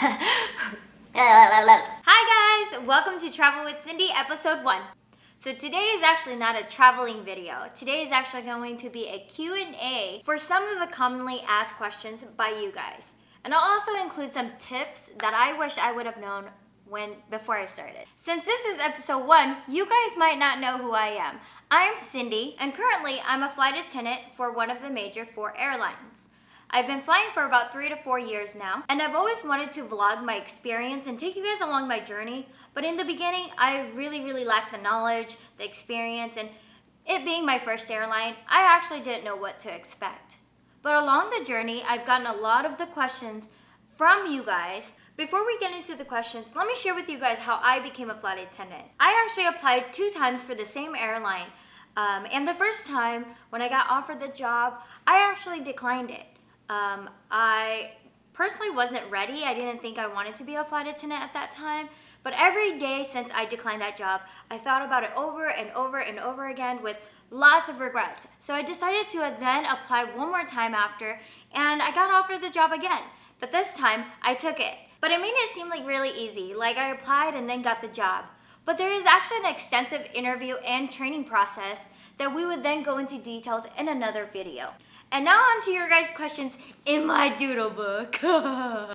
Hi guys, welcome to Travel with Cindy episode 1. So today is actually not a traveling video. Today is actually going to be a Q&A for some of the commonly asked questions by you guys. And I'll also include some tips that I wish I would have known before I started. Since this is episode 1, you guys might not know who I am. I'm Cindy, and currently I'm a flight attendant for one of the major 4 airlines. I've been flying for about 3 to 4 years now, and I've always wanted to vlog my experience and take you guys along my journey, but in the beginning, I really lacked the knowledge, the experience, and it being my first airline, I actually didn't know what to expect. But along the journey, I've gotten a lot of the questions from you guys. Before we get into the questions, let me share with you guys how I became a flight attendant. I actually applied 2 times for the same airline, and the first time, when I got offered the job, I actually declined it. I personally wasn't ready. I didn't think I wanted to be a flight attendant at that time. But every day since I declined that job, I thought about it over and over and over again with lots of regrets. So I decided to then apply one more time after, and I got offered the job again. But this time, I took it. But it made it seem like really easy, like I applied and then got the job. But there is actually an extensive interview and training process that we would then go into details in another video. And now on to your guys' questions in my doodle book.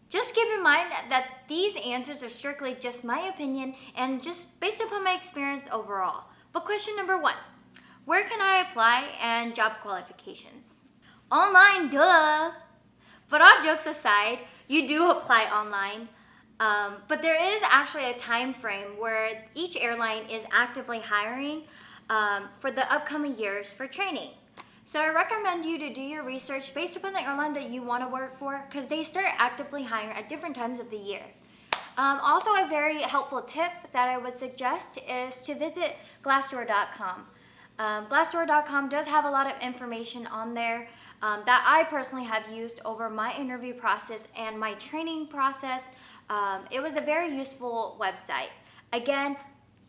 Just keep in mind that these answers are strictly just my opinion and just based upon my experience overall. But question number 1, where can I apply and job qualifications? Online, duh! But all jokes aside, you do apply online. But there is actually a time frame where each airline is actively hiring for the upcoming years for training. So I recommend you to do your research based upon the airline that you want to work for, because they start actively hiring at different times of the year. Also, a very helpful tip that I would suggest is to visit Glassdoor.com. Glassdoor.com does have a lot of information on there that I personally have used over my interview process and my training process. It was a very useful website. Again,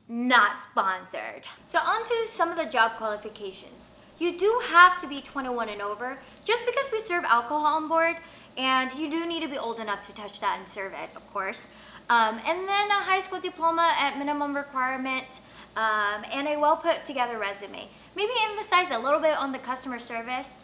not sponsored. So on to some of the job qualifications. You do have to be 21 and over, just because we serve alcohol on board, and you do need to be old enough to touch that and serve it, of course. And then a high school diploma at minimum requirement, and a well put together resume. Maybe emphasize a little bit on the customer service,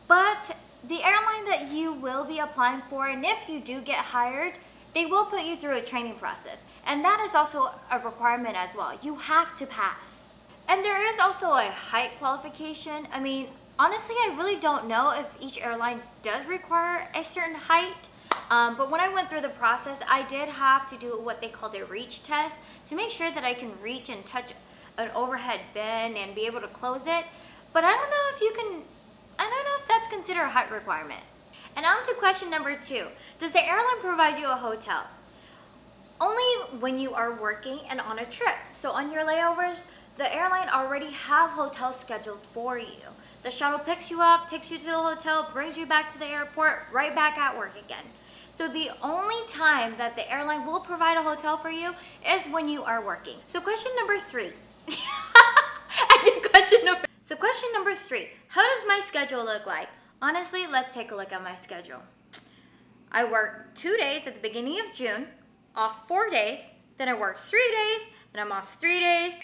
but the airline that you will be applying for, and if you do get hired, they will put you through a training process, and that is also a requirement as well. You have to pass. And there is also a height qualification. I mean, honestly, I really don't know if each airline does require a certain height. But when I went through the process, I did have to do what they call the reach test to make sure that I can reach and touch an overhead bin and be able to close it. But I don't know if that's considered a height requirement. And on to question number 2. Does the airline provide you a hotel? Only when you are working and on a trip. So on your layovers, the airline already have hotels scheduled for you. The shuttle picks you up, takes you to the hotel, brings you back to the airport, right back at work again. So the only time that the airline will provide a hotel for you is when you are working. So question number 3. So question number 3. How does my schedule look like? Honestly, let's take a look at my schedule. I work 2 days at the beginning of June, off 4 days, then I work 3 days, then I'm off 3 days.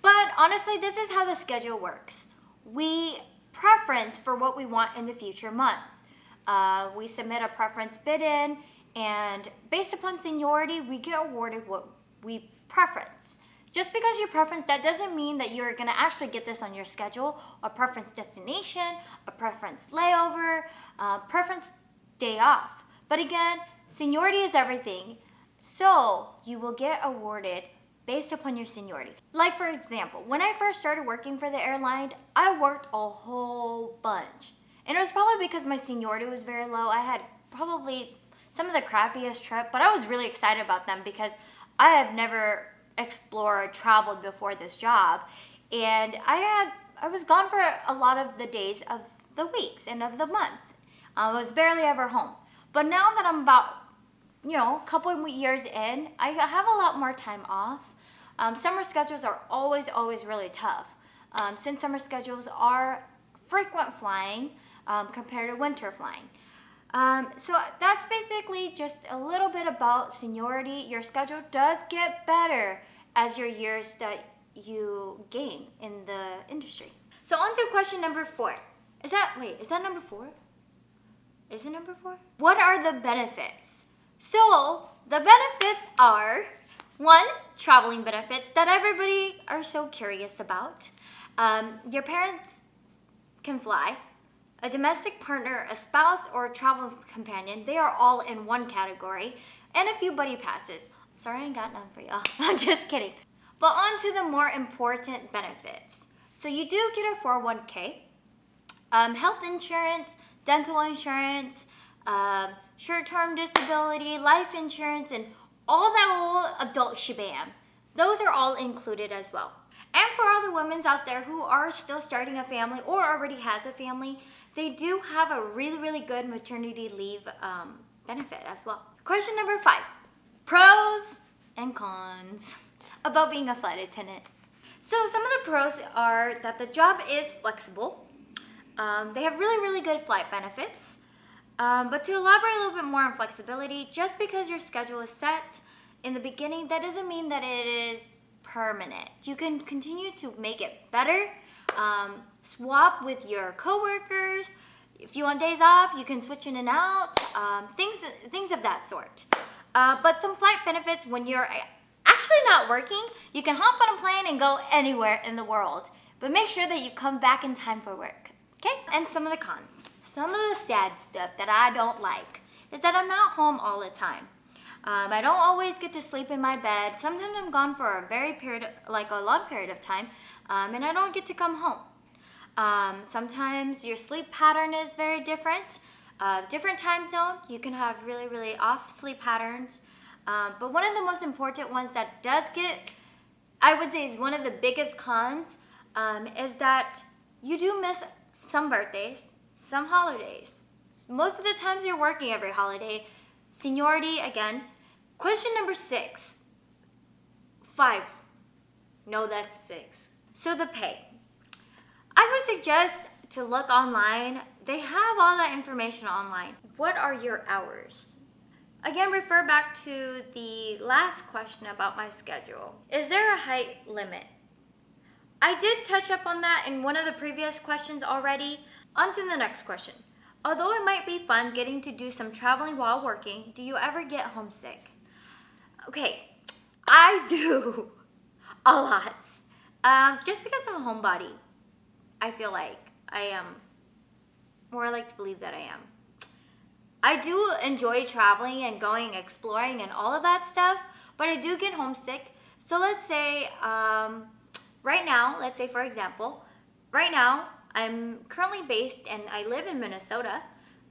But honestly, this is how the schedule works. We preference for what we want in the future month. We submit a preference bid in, and based upon seniority, we get awarded what we preference. Just because you preference, that doesn't mean that you're gonna actually get this on your schedule, a preference destination, a preference layover, a preference day off. But again, seniority is everything, so you will get awarded based upon your seniority. Like for example, when I first started working for the airline, I worked a whole bunch. And it was probably because my seniority was very low. I had probably some of the crappiest trip, but I was really excited about them because I have never explored, traveled before this job. And I was gone for a lot of the days of the weeks and of the months. I was barely ever home. But now that I'm about, a couple of years in, I have a lot more time off. Summer schedules are always really tough. Since summer schedules are frequent flying compared to winter flying. So that's basically just a little bit about seniority. Your schedule does get better as your years that you gain in the industry. So on to question number 4. Is that number 4? Is it number 4? What are the benefits? So the benefits are 1, traveling benefits that everybody are so curious about. Your parents can fly. A domestic partner, a spouse, or a travel companion, they are all in one category. And a few buddy passes. Sorry, I ain't got none for y'all. I'm just kidding. But on to the more important benefits. So you do get a 401k, health insurance, dental insurance, short-term disability, life insurance, and all that whole adult shebang. Those are all included as well. And for all the women out there who are still starting a family or already has a family, they do have a really good maternity leave benefit as well. Question number 5, pros and cons about being a flight attendant. So some of the pros are that the job is flexible. They have really good flight benefits. But to elaborate a little bit more on flexibility, just because your schedule is set in the beginning, that doesn't mean that it is permanent. You can continue to make it better. Swap with your coworkers. If you want days off, you can switch in and out. Things of that sort. But some flight benefits when you're actually not working, you can hop on a plane and go anywhere in the world. But make sure that you come back in time for work. Okay? And some of the cons. Some of the sad stuff that I don't like is that I'm not home all the time. I don't always get to sleep in my bed. Sometimes I'm gone for a long period of time, and I don't get to come home. Sometimes your sleep pattern is very different. Different time zone, you can have really off sleep patterns. But one of the most important ones that does get, I would say is one of the biggest cons, is that you do miss some birthdays, some holidays. Most of the times you're working every holiday. Seniority, again. Question number 6. 5. No, that's 6. So the pay. I would suggest to look online. They have all that information online. What are your hours? Again, refer back to the last question about my schedule. Is there a height limit? I did touch up on that in one of the previous questions already. On to the next question. Although it might be fun getting to do some traveling while working, do you ever get homesick? Okay, I do a lot. Just because I'm a homebody, I feel like I am, or I like to believe that I am. I do enjoy traveling and going exploring and all of that stuff, but I do get homesick. So let's say, for example, right now, I'm currently based and I live in Minnesota,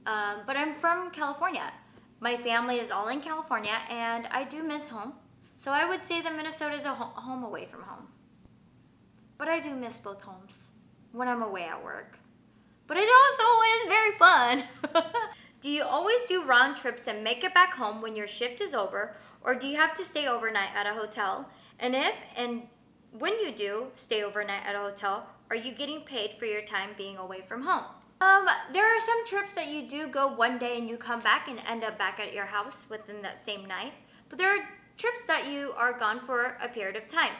but I'm from California. My family is all in California and I do miss home. So I would say that Minnesota is a home away from home. But I do miss both homes when I'm away at work. But it also is very fun. Do you always do round trips and make it back home when your shift is over, or do you have to stay overnight at a hotel? And if and when you do stay overnight at a hotel, are you getting paid for your time being away from home? There are some trips that you do go one day and you come back and end up back at your house within that same night. But there are trips that you are gone for a period of time.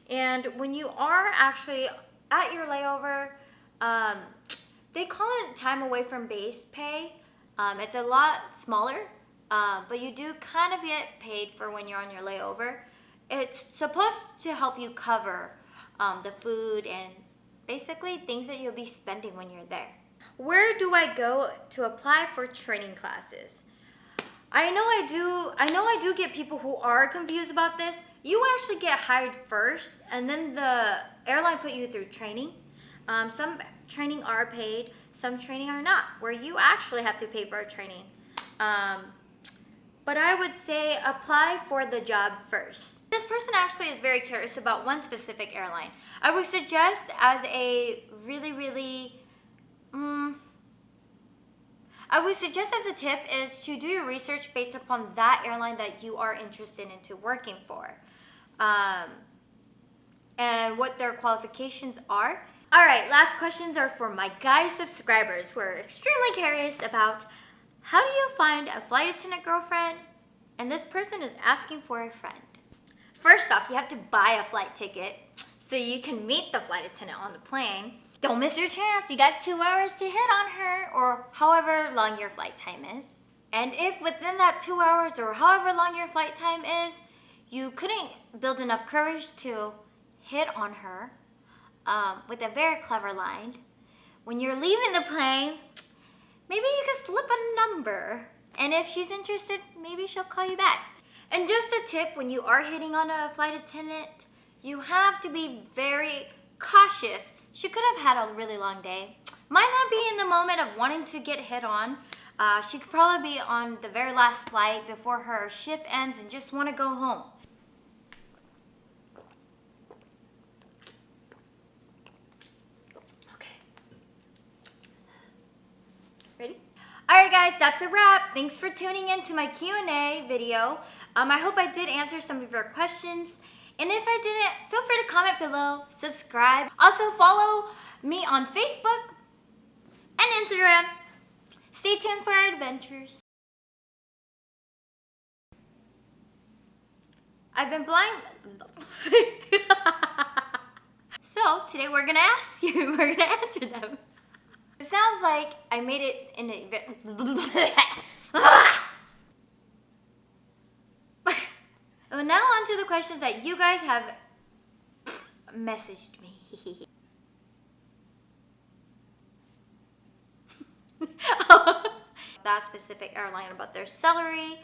And when you are actually at your layover, they call it time away from base pay. It's a lot smaller, but you do kind of get paid for when you're on your layover. It's supposed to help you cover the food and basically things that you'll be spending when you're there. Where do I go to apply for training classes? I know I do get people who are confused about this. You actually get hired first, and then the airline put you through training. Some training are paid, some training are not, where you actually have to pay for a training. But I would say apply for the job first. This person actually is very curious about one specific airline. I would suggest as a tip is to do your research based upon that airline that you are interested into working for. And what their qualifications are. All right, last questions are for my guys subscribers who are extremely curious about How do you find a flight attendant girlfriend? And this person is asking for a friend. First off, you have to buy a flight ticket so you can meet the flight attendant on the plane. Don't miss your chance. You got 2 hours to hit on her, or however long your flight time is. And if within that 2 hours or however long your flight time is, you couldn't build enough courage to hit on her with a very clever line, when you're leaving the plane, maybe you could slip a number. And if she's interested, maybe she'll call you back. And just a tip, when you are hitting on a flight attendant, you have to be very cautious. She could have had a really long day. Might not be in the moment of wanting to get hit on. She could probably be on the very last flight before her shift ends and just want to go home. Okay. Ready? Alright guys, that's a wrap. Thanks for tuning in to my Q&A video. I hope I did answer some of your questions. And if I didn't, feel free to comment below, subscribe. Also follow me on Facebook and Instagram. Stay tuned for our adventures. I've been blind. So today we're gonna ask you, we're gonna answer them. It sounds like I made it in a Well, now on to the questions that you guys have messaged me. That specific airline about their celery.